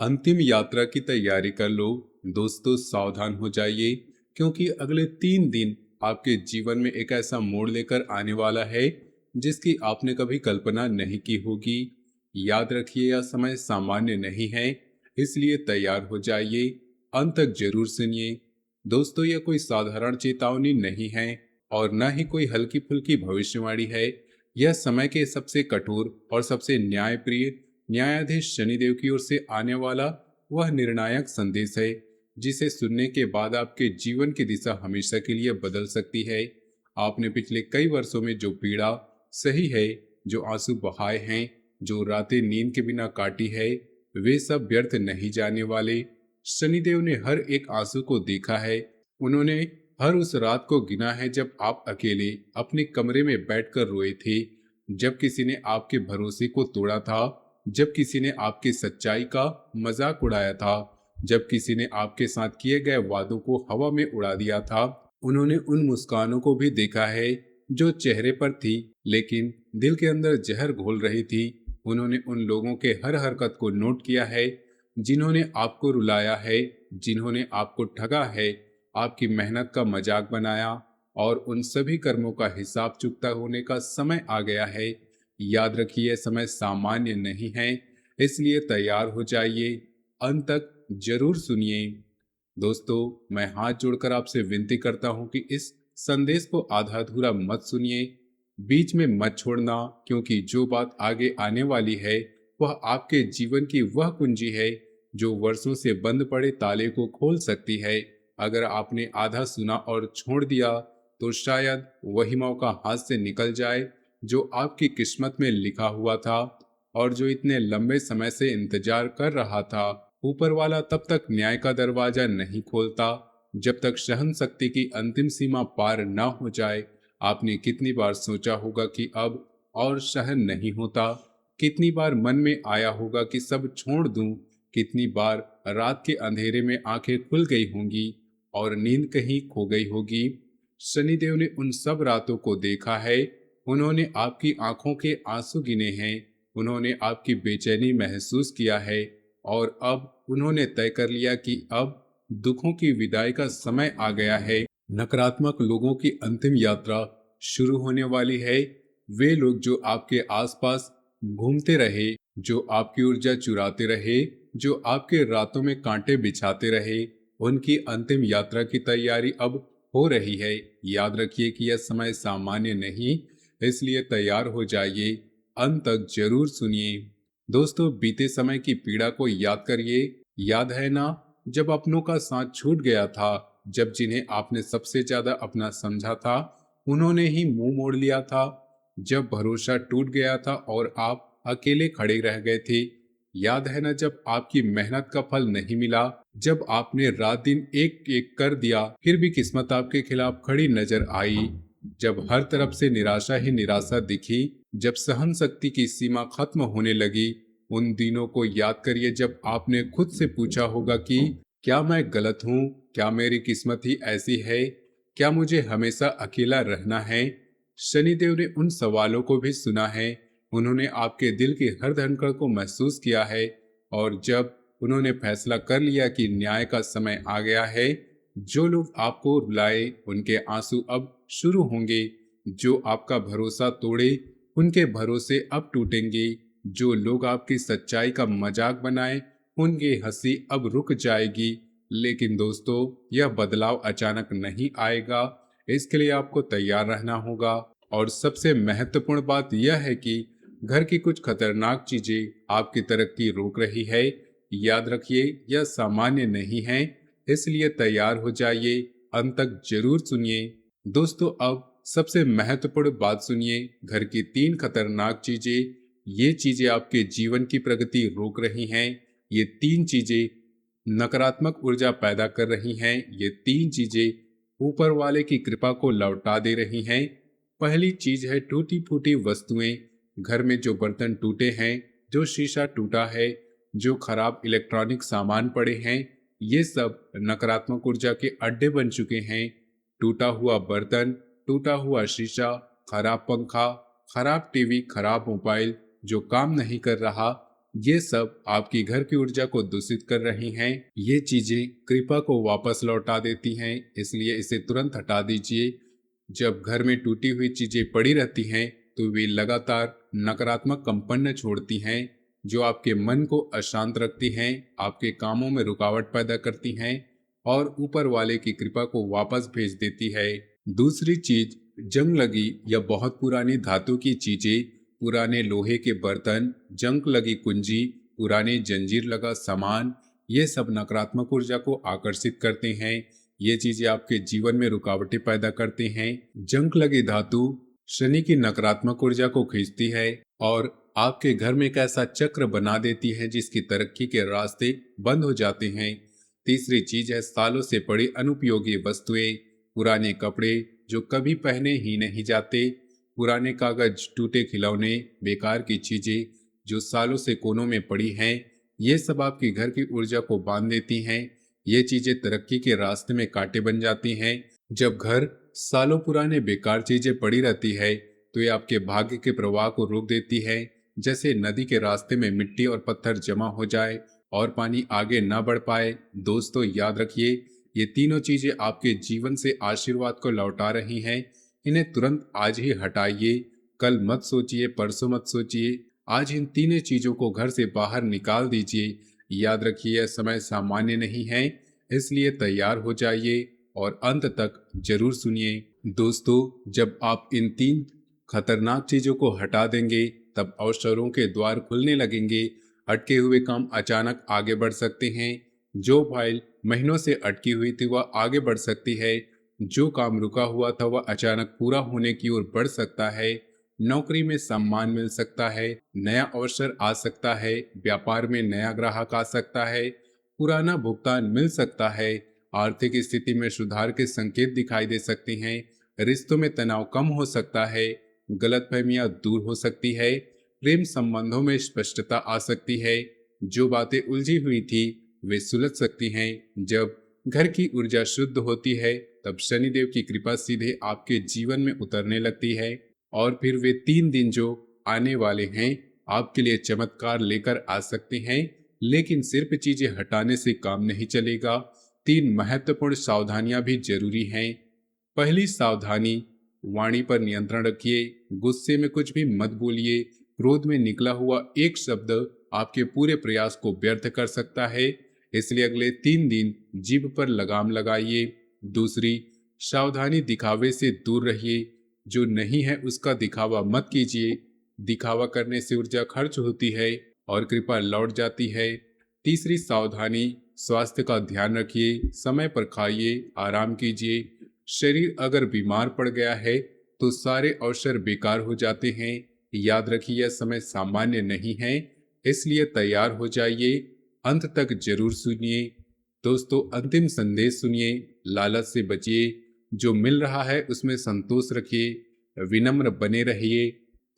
अंतिम यात्रा की तैयारी कर लो। दोस्तों सावधान हो जाइए, क्योंकि अगले 3 दिन आपके जीवन में एक ऐसा मोड़ लेकर आने वाला है जिसकी आपने कभी कल्पना नहीं की होगी। याद रखिए, यह समय सामान्य नहीं है, इसलिए तैयार हो जाइए। अंत तक जरूर सुनिए। दोस्तों, यह कोई साधारण चेतावनी नहीं है और न ही कोई हल्की फुल्की भविष्यवाणी है। यह समय के सबसे कठोर और सबसे न्यायप्रिय न्यायाधीश शनिदेव की ओर से आने वाला वह निर्णायक संदेश है, जिसे सुनने के बाद आपके जीवन की दिशा हमेशा के लिए बदल सकती है। आपने पिछले कई वर्षों में जो पीड़ा सही है, जो आंसू बहाए हैं, जो रातें नींद के बिना काटी है, वे सब व्यर्थ नहीं जाने वाले। शनिदेव ने हर एक आंसू को देखा है। उन्होंने हर उस रात को गिना है जब आप अकेले अपने कमरे में बैठकर रोए थे, जब किसी ने आपके भरोसे को तोड़ा था, जब किसी ने आपकी सच्चाई का मजाक उड़ाया था, जब किसी ने आपके साथ किए गए वादों को हवा में उड़ा दिया था। उन्होंने उन मुस्कानों को भी देखा है जो चेहरे पर थी लेकिन दिल के अंदर जहर घोल रही थी। उन्होंने उन लोगों के हर हरकत को नोट किया है जिन्होंने आपको रुलाया है, जिन्होंने आपको ठगा है, आपकी मेहनत का मजाक बनाया, और उन सभी कर्मों का हिसाब चुकता होने का समय आ गया है। याद रखिए, यह समय सामान्य नहीं है, इसलिए तैयार हो जाइए। अंत तक जरूर सुनिए। दोस्तों, मैं हाथ जोड़कर आपसे विनती करता हूं कि इस संदेश को आधा अधूरा मत सुनिए, बीच में मत छोड़ना, क्योंकि जो बात आगे आने वाली है वह आपके जीवन की वह कुंजी है जो वर्षों से बंद पड़े ताले को खोल सकती है। अगर आपने आधा सुना और छोड़ दिया, तो शायद वही मौका हाथ से निकल जाए जो आपकी किस्मत में लिखा हुआ था और जो इतने लंबे समय से इंतजार कर रहा था। ऊपर वाला तब तक न्याय का दरवाजा नहीं खोलता जब तक सहन शक्ति की अंतिम सीमा पार न हो जाए। आपने कितनी बार सोचा होगा कि अब और सहन नहीं होता? कितनी बार मन में आया होगा कि सब छोड़ दूं? कितनी बार रात के अंधेरे में आंखें खुल गई होंगी और नींद कहीं खो गई होगी? शनिदेव ने उन सब रातों को देखा है। उन्होंने आपकी आंखों के आंसू गिने हैं। उन्होंने आपकी बेचैनी महसूस किया है और अब उन्होंने तय कर लिया कि अब दुखों की विदाई का समय आ गया है। नकारात्मक लोगों की अंतिम यात्रा शुरू होने वाली है। वे लोग जो आपके आसपास घूमते रहे, जो आपकी ऊर्जा चुराते रहे, जो आपके रातों में कांटे बिछाते रहे, उनकी अंतिम यात्रा की तैयारी अब हो रही है। याद रखिए कि यह समय सामान्य नहीं, इसलिए तैयार हो जाइए। अंत तक जरूर सुनिए। दोस्तों, बीते समय की पीड़ा को याद करिए। याद है ना, जब अपनों का साथ छूट गया था, जब जिन्हें आपने सबसे ज्यादा अपना समझा था उन्होंने ही मुंह मोड़ लिया था, जब भरोसा टूट गया था और आप अकेले खड़े रह गए थे। याद है ना, जब आपकी मेहनत का फल नहीं मिला, जब आपने रात दिन एक एक कर दिया फिर भी किस्मत आपके खिलाफ खड़ी नजर आई, जब हर तरफ से निराशा ही निराशा दिखी, जब सहन शक्ति की सीमा खत्म होने लगी। उन दिनों को याद करिए जब आपने खुद से पूछा होगा कि क्या मैं गलत हूँ? क्या मेरी किस्मत ही ऐसी है? क्या मुझे हमेशा अकेला रहना है? शनिदेव ने उन सवालों को भी सुना है। उन्होंने आपके दिल की हर धड़कन को महसूस किया है और जब उन्होंने फैसला कर लिया कि न्याय का समय आ गया है, जो लोग आपको रुलाए उनके आंसू अब शुरू होंगे, जो आपका भरोसा तोड़े उनके भरोसे अब टूटेंगे, जो लोग आपकी सच्चाई का मजाक बनाए उनकी हंसी अब रुक जाएगी। लेकिन दोस्तों, यह बदलाव अचानक नहीं आएगा, इसके लिए आपको तैयार रहना होगा। और सबसे महत्वपूर्ण बात यह है कि घर की कुछ खतरनाक चीजें आपकी तरक्की रोक रही है। याद रखिए, यह सामान्य नहीं है, इसलिए तैयार हो जाइए। अंत तक जरूर सुनिए। दोस्तों, अब सबसे महत्वपूर्ण बात सुनिए। घर की 3 खतरनाक चीजें, ये चीजें आपके जीवन की प्रगति रोक रही हैं। ये 3 चीजें नकारात्मक ऊर्जा पैदा कर रही हैं। ये 3 चीजें ऊपर वाले की कृपा को लौटा दे रही हैं। पहली चीज है टूटी फूटी वस्तुएं। घर में जो बर्तन टूटे हैं, जो शीशा टूटा है, जो खराब इलेक्ट्रॉनिक सामान पड़े हैं, ये सब नकारात्मक ऊर्जा के अड्डे बन चुके हैं। टूटा हुआ बर्तन, टूटा हुआ शीशा, खराब पंखा, खराब टीवी, खराब मोबाइल जो काम नहीं कर रहा, ये सब आपकी घर की ऊर्जा को दूषित कर रही हैं। ये चीजें कृपा को वापस लौटा देती हैं, इसलिए इसे तुरंत हटा दीजिए। जब घर में टूटी हुई चीजें पड़ी रहती हैं तो वे लगातार नकारात्मक कंपन छोड़ती हैं, जो आपके मन को अशांत रखती हैं, आपके कामों में रुकावट पैदा करती हैं और ऊपर वाले की कृपा को वापस भेज देती है। दूसरी चीज, जंग लगी या बहुत पुरानी धातु की चीजें, पुराने लोहे के बर्तन, जंग लगी कुंजी, पुराने जंजीर लगा सामान, ये सब नकारात्मक ऊर्जा को आकर्षित करते हैं। ये चीजें आपके जीवन में रुकावटें पैदा करते हैं। जंग लगी धातु शनि की नकारात्मक ऊर्जा को खींचती है और आपके घर में एक ऐसा चक्र बना देती है जिसकी तरक्की के रास्ते बंद हो जाते हैं। तीसरी चीज है सालों से पड़ी अनुपयोगी वस्तुएं, पुराने कपड़े जो कभी पहने ही नहीं जाते, पुराने कागज, टूटे खिलौने, बेकार की चीजें जो सालों से कोनों में पड़ी हैं, ये सब आपकी घर की ऊर्जा को बांध देती हैं। ये चीजें तरक्की के रास्ते में कांटे बन जाती हैं। जब घर सालों पुराने बेकार चीजें पड़ी रहती है तो ये आपके भाग्य के प्रवाह को रोक देती है। जैसे नदी के रास्ते में मिट्टी और पत्थर जमा हो जाए और पानी आगे ना बढ़ पाए। दोस्तों याद रखिए, ये तीनों चीजें आपके जीवन से आशीर्वाद को लौटा रही हैं। इन्हें तुरंत आज ही हटाइए। कल मत सोचिए, परसों मत सोचिए, आज इन तीनों चीजों को घर से बाहर निकाल दीजिए। याद रखिए, यह समय सामान्य नहीं है, इसलिए तैयार हो जाइए और अंत तक जरूर सुनिए। दोस्तों, जब आप इन तीन खतरनाक चीजों को हटा देंगे तब अवसरों के द्वार खुलने लगेंगे। अटके हुए काम अचानक आगे बढ़ सकते हैं। जो फाइल महीनों से अटकी हुई थी वह आगे बढ़ सकती है। जो काम रुका हुआ था वह अचानक पूरा होने की ओर बढ़ सकता है। नौकरी में सम्मान मिल सकता है, नया अवसर आ सकता है, व्यापार में नया ग्राहक आ सकता है, पुराना भुगतान मिल सकता है, आर्थिक स्थिति में सुधार के संकेत दिखाई दे सकते हैं, रिश्तों में तनाव कम हो सकता है, गलतफहमियां दूर हो सकती है, प्रेम संबंधों में स्पष्टता आ सकती है, जो बातें उलझी हुई थी वे सुलझ सकती हैं। जब घर की ऊर्जा शुद्ध होती है तब शनिदेव की कृपा सीधे आपके जीवन में उतरने लगती है और फिर वे 3 दिन जो आने वाले हैं आपके लिए चमत्कार लेकर आ सकते हैं। लेकिन सिर्फ चीजें हटाने से काम नहीं चलेगा। 3 महत्वपूर्ण सावधानियां भी जरूरी हैं। पहली सावधानी, वाणी पर नियंत्रण रखिए। गुस्से में कुछ भी मत बोलिए। क्रोध में निकला हुआ एक शब्द आपके पूरे प्रयास को व्यर्थ कर सकता है, इसलिए अगले 3 दिन जीभ पर लगाम लगाइए। दूसरी सावधानी, दिखावे से दूर रहिए। जो नहीं है उसका दिखावा मत कीजिए। दिखावा करने से ऊर्जा खर्च होती है और कृपा लौट जाती है। तीसरी सावधानी, स्वास्थ्य का ध्यान रखिए। समय पर खाइए, आराम कीजिए। शरीर अगर बीमार पड़ गया है तो सारे अवसर बेकार हो जाते हैं। याद रखिए, यह समय सामान्य नहीं है, इसलिए तैयार हो जाइए। अंत तक जरूर सुनिए। दोस्तों, अंतिम संदेश सुनिए। लालच से बचिए। जो मिल रहा है उसमें संतोष रखिए। विनम्र बने रहिए।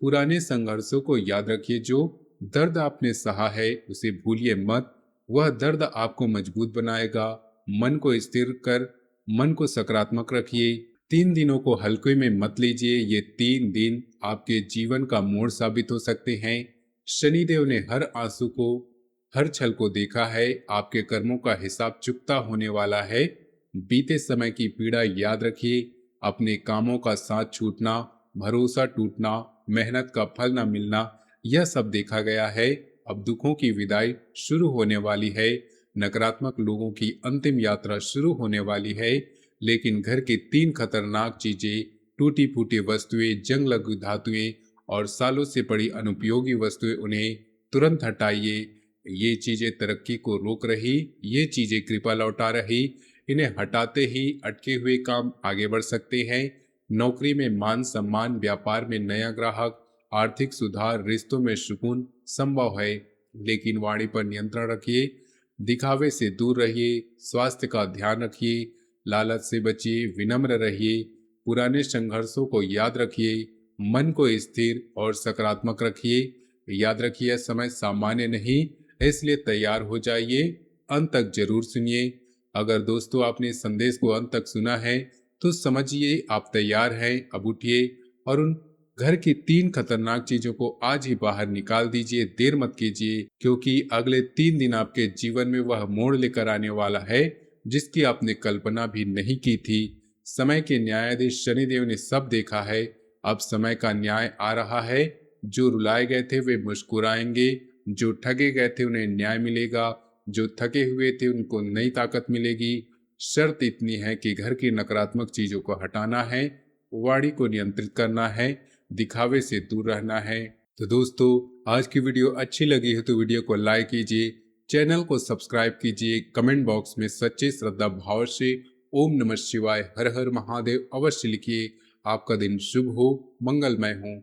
पुराने संघर्षों को याद रखिए। जो दर्द आपने सहा है उसे भूलिए मत। वह दर्द आपको मजबूत बनाएगा। मन को स्थिर कर, मन को सकारात्मक रखिए। 3 दिनों को हल्के में मत लीजिए। ये 3 दिन आपके जीवन का मोड़ साबित हो सकते हैं। शनिदेव ने हर आंसू को, हर छल को देखा है। आपके कर्मों का हिसाब चुकता होने वाला है। बीते समय की पीड़ा याद रखिए। अपने कामों का साथ छूटना, भरोसा टूटना, मेहनत का फल न मिलना, यह सब देखा गया है। अब दुखों की विदाई शुरू होने वाली है। नकारात्मक लोगों की अंतिम यात्रा शुरू होने वाली है। लेकिन घर की 3 खतरनाक चीजें, टूटी फूटी वस्तुएं, जंग लगी धातुएं और सालों से पड़ी अनुपयोगी वस्तुएं, उन्हें तुरंत हटाइए। ये चीजें तरक्की को रोक रही, ये चीजें कृपा लौटा रही। इन्हें हटाते ही अटके हुए काम आगे बढ़ सकते हैं। नौकरी में मान सम्मान, व्यापार में नया ग्राहक, आर्थिक सुधार, रिश्तों में सुकून संभव है। लेकिन वाणी पर नियंत्रण रखिए। दिखावे से दूर रहिए। स्वास्थ्य का ध्यान रखिए। लालच से बचिए। विनम्र रहिए। पुराने संघर्षों को याद रखिए। मन को स्थिर और सकारात्मक रखिए। याद रखिए, यह समय सामान्य नहीं, इसलिए तैयार हो जाइए। अंत तक जरूर सुनिए। अगर दोस्तों आपने इस संदेश को अंत तक सुना है तो समझिए आप तैयार हैं। अब उठिए और उन घर की 3 खतरनाक चीजों को आज ही बाहर निकाल दीजिए, देर मत कीजिए, क्योंकि अगले 3 दिन आपके जीवन में वह मोड़ लेकर आने वाला है जिसकी आपने कल्पना भी नहीं की थी। समय के न्यायाधीश शनिदेव ने सब देखा है। अब समय का न्याय आ रहा है। जो रुलाए गए थे वे मुस्कुराएंगे, जो ठगे गए थे उन्हें न्याय मिलेगा, जो थके हुए थे उनको नई ताकत मिलेगी। शर्त इतनी है कि घर की नकारात्मक चीजों को हटाना है, वाणी को नियंत्रित करना है, दिखावे से दूर रहना है। तो दोस्तों, आज की वीडियो अच्छी लगी है तो वीडियो को लाइक कीजिए, चैनल को सब्सक्राइब कीजिए, कमेंट बॉक्स में सच्चे श्रद्धा भाव से ओम नमः शिवाय, हर हर महादेव अवश्य लिखिए। आपका दिन शुभ हो, मंगलमय हो।